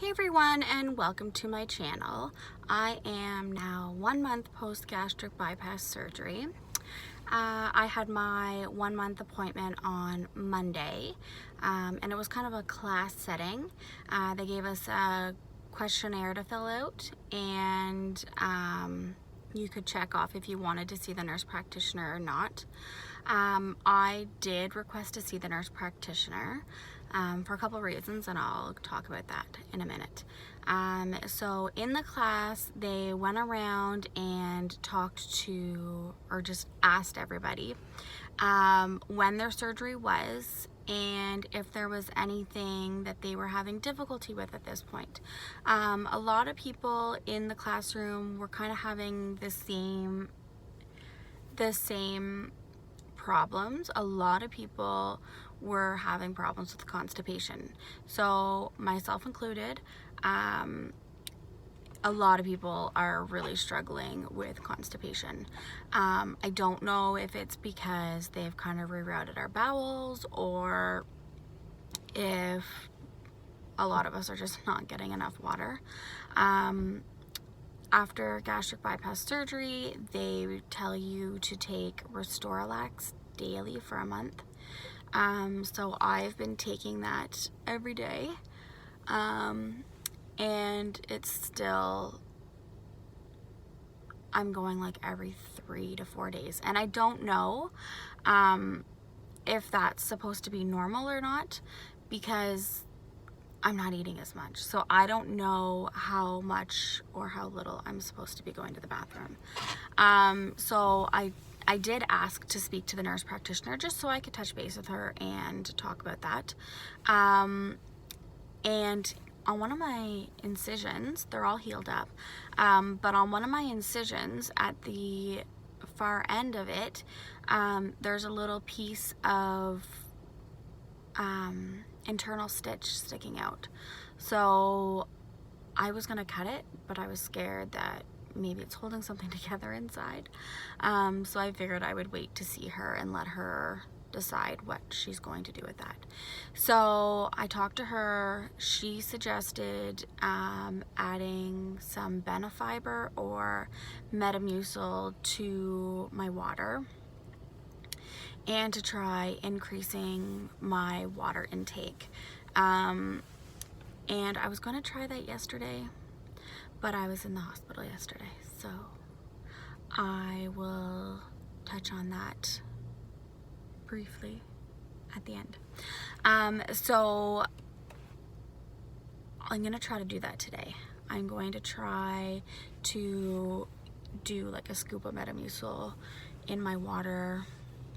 Hey everyone, and welcome to my channel. I am now 1 month post gastric bypass surgery. I had my 1 month appointment on Monday, and it was kind of a class setting. They gave us a questionnaire to fill out, and you could check off if you wanted to see the nurse practitioner or not. I did request to see the nurse practitioner for a couple of reasons, and I'll talk about that in a minute. So in the class, they went around and talked to, or just asked everybody when their surgery was and if there was anything that they were having difficulty with at this point. A lot of people in the classroom were kind of having the same problems. A lot of people were having problems with constipation, so myself included. A lot of people are really struggling with constipation. I don't know if it's because they've kind of rerouted our bowels, or if a lot of us are just not getting enough water. After gastric bypass surgery, they tell you to take Restoralax daily for a month. So I've been taking that every day, and it's still, I'm going like every 3 to 4 days, and I don't know if that's supposed to be normal or not, because I'm not eating as much, so I don't know how much or how little I'm supposed to be going to the bathroom. So I did ask to speak to the nurse practitioner just so I could touch base with her and talk about that. And on one of my incisions, they're all healed up, but on one of my incisions at the far end of it, there's a little piece of internal stitch sticking out. So I was gonna cut it, but I was scared that maybe it's holding something together inside. So I figured I would wait to see her and let her decide what she's going to do with that. So I talked to her. She suggested adding some Benefiber or Metamucil to my water, and to try increasing my water intake. And I was going to try that yesterday, but I was in the hospital yesterday, so I will touch on that briefly at the end. So I'm going to try to do that today. I'm going to try to do like a scoop of Metamucil in my water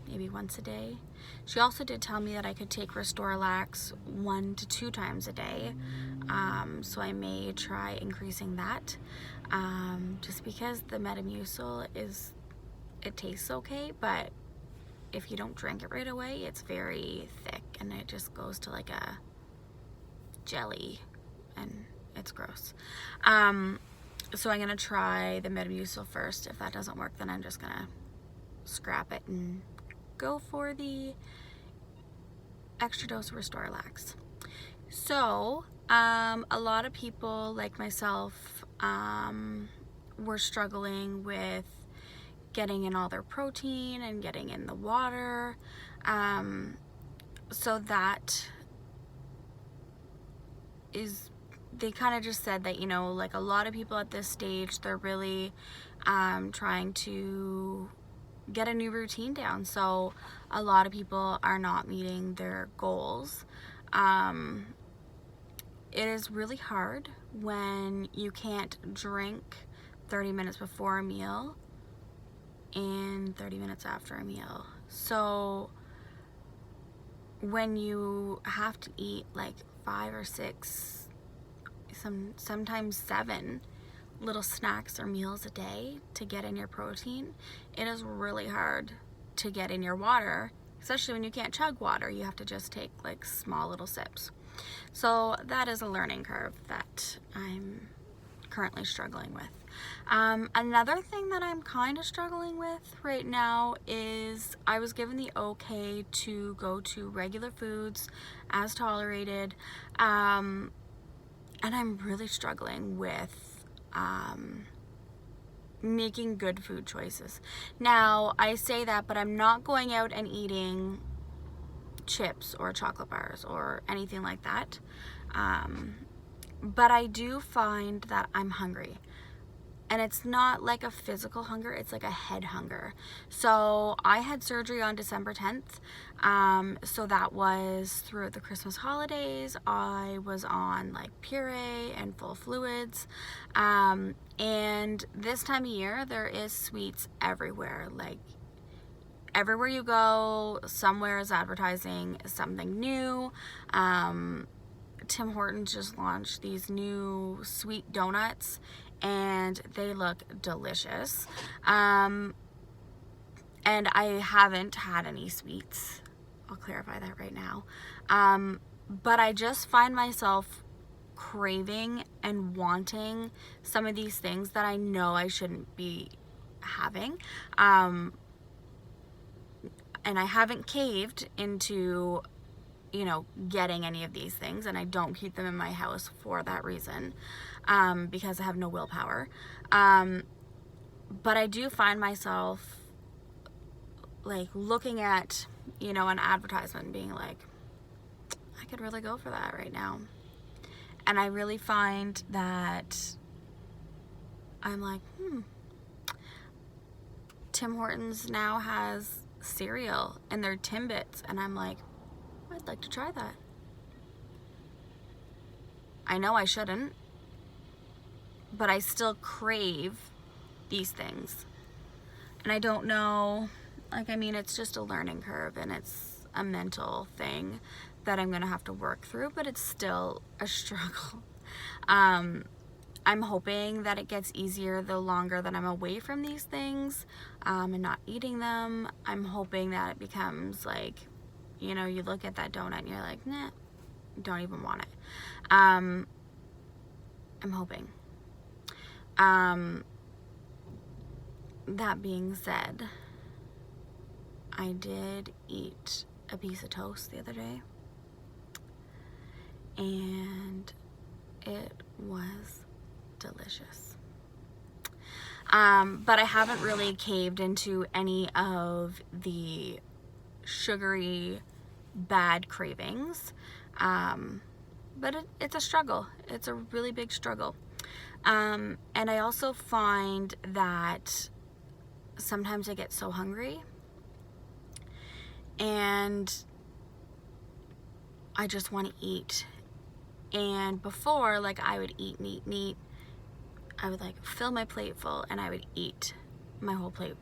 maybe once a day. She also did tell me that I could take Restoralax 1 to 2 times a day, so I may try increasing that, just because the Metamucil it tastes okay, but if you don't drink it right away, it's very thick and it just goes to like a jelly and it's gross. So I'm gonna try the Metamucil first. If that doesn't work, then I'm just gonna scrap it and go for the extra dose of Restoralax. So a lot of people like myself were struggling with getting in all their protein and getting in the water. So that is, they kind of just said that, you know, like a lot of people at this stage, they're really trying to get a new routine down. So a lot of people are not meeting their goals. It is really hard when you can't drink 30 minutes before a meal and 30 minutes after a meal. So when you have to eat like 5 or 6, sometimes 7 little snacks or meals a day to get in your protein, it is really hard to get in your water, especially when you can't chug water. You have to just take like small little sips. So that is a learning curve that I'm currently struggling with. Another thing that I'm kind of struggling with right now is I was given the okay to go to regular foods as tolerated, and I'm really struggling with making good food choices. Now, I say that, but I'm not going out and eating chips or chocolate bars or anything like that. But I do find that I'm hungry. And it's not like a physical hunger, it's like a head hunger. So I had surgery on December 10th. So that was through the Christmas holidays. I was on like puree and full fluids. And this time of year, there is sweets everywhere. Like everywhere you go, somewhere is advertising something new. Tim Hortons just launched these new sweet donuts, and they look delicious. And I haven't had any sweets. I'll clarify that right now. But I just find myself craving and wanting some of these things that I know I shouldn't be having. And I haven't caved into, you know, getting any of these things, and I don't keep them in my house for that reason, because I have no willpower. But I do find myself like looking at, you know, an advertisement and being like, I could really go for that right now. And I really find that I'm like, Tim Hortons now has cereal and they're Timbits, and I'm like, I'd like to try that. I know I shouldn't, but I still crave these things. And I don't know, like, I mean, it's just a learning curve, and it's a mental thing that I'm gonna have to work through, but it's still a struggle. I'm hoping that it gets easier the longer that I'm away from these things, and not eating them. I'm hoping that it becomes like, you know, you look at that donut and you're like, nah, don't even want it. I'm hoping. That being said, I did eat a piece of toast the other day, and it was delicious. But I haven't really caved into any of the sugary bad cravings. But it's a struggle. It's a really big struggle. And I also find that sometimes I get so hungry and I just want to eat. And before, like, I would eat and eat and eat. I would like fill my plate full and I would eat my whole plate.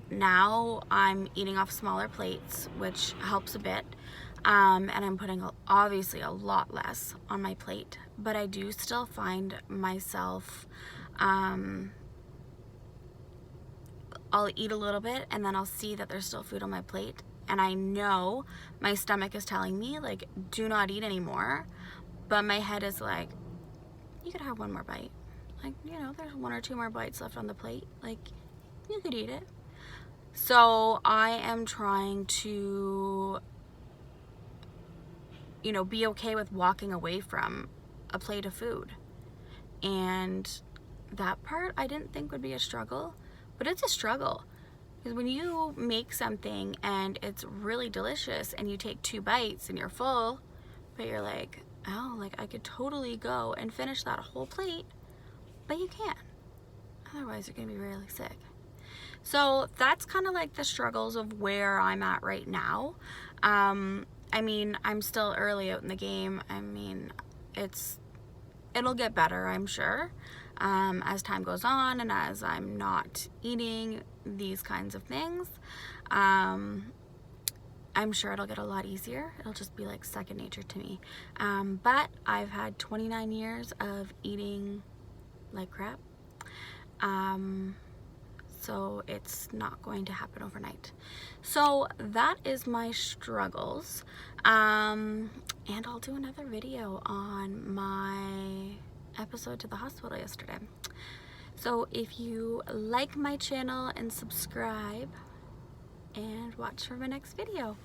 Now I'm eating off smaller plates, which helps a bit. And I'm putting obviously a lot less on my plate, but I do still find myself, I'll eat a little bit and then I'll see that there's still food on my plate, and I know my stomach is telling me, like, do not eat anymore, but my head is like, you could have one more bite. Like, you know, there's 1 or 2 more bites left on the plate. Like, you could eat it. So I am trying to, you know, be okay with walking away from a plate of food. And that part I didn't think would be a struggle, but it's a struggle. Because when you make something and it's really delicious and you take 2 bites and you're full, but you're like, oh, like I could totally go and finish that whole plate, but you can't. Otherwise you're gonna be really sick. So that's kind of like the struggles of where I'm at right now. I mean, I'm still early out in the game. I mean, it'll get better, I'm sure, as time goes on and as I'm not eating these kinds of things. I'm sure it'll get a lot easier. It'll just be like second nature to me. But I've had 29 years of eating like crap. So it's not going to happen overnight. So that is my struggles. And I'll do another video on my episode to the hospital yesterday. So if you like my channel and subscribe, and watch for my next video.